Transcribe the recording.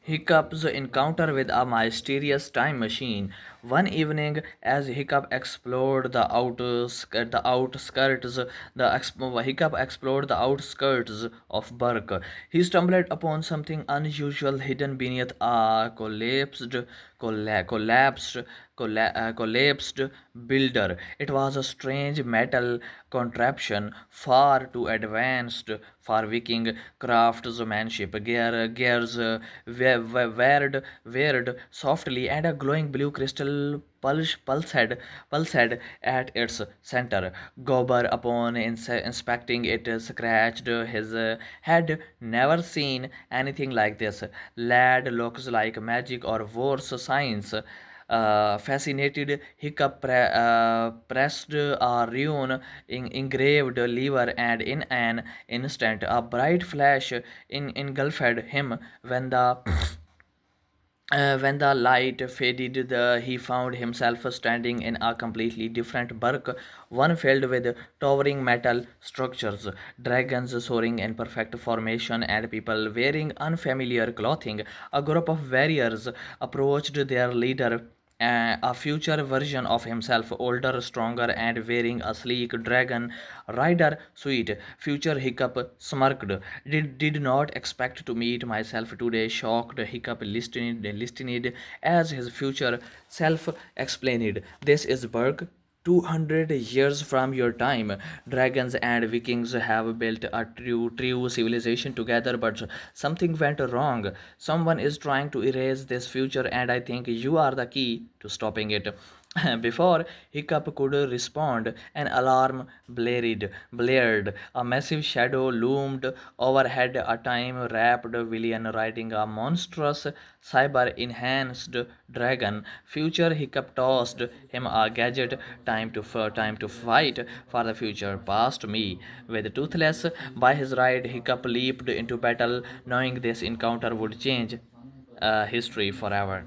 Hiccup's encounter with a mysterious time machine. One evening, as Hiccup explored the outskirts, Hiccup explored the outskirts of Burke, he stumbled upon something unusual hidden beneath a collapsed, collapsed builder. It was a strange metal contraption, far too advanced for Viking craftsmanship. Gears whirred softly, and a glowing blue crystal pulsed at its center. Gober, upon inspecting it, scratched his head. Never seen anything like this. Lad looks like magic or worse, science. Fascinated, Hiccup pressed a rune engraved lever, and in an instant, a bright flash engulfed him. When the light faded, he found himself standing in a completely different burg, one filled with towering metal structures, dragons soaring in perfect formation, and people wearing unfamiliar clothing. A group of warriors approached their leader, a future version of himself, older, stronger, and wearing a sleek dragon rider suit. Future Hiccup smirked. Did not expect to meet myself today. Shocked, Hiccup listened as his future self explained. This is Berg. 200 years from your time, dragons and Vikings have built a true civilization together, but something went wrong. Someone is trying to erase this future, and I think you are the key to stopping it. Before Hiccup could respond, an alarm blared. A massive shadow loomed overhead, a time-wrapped villain riding a monstrous cyber-enhanced dragon. Future Hiccup tossed him a gadget. Time to fight for the future. Past me. With Toothless by his ride, Hiccup leaped into battle, knowing this encounter would change history forever.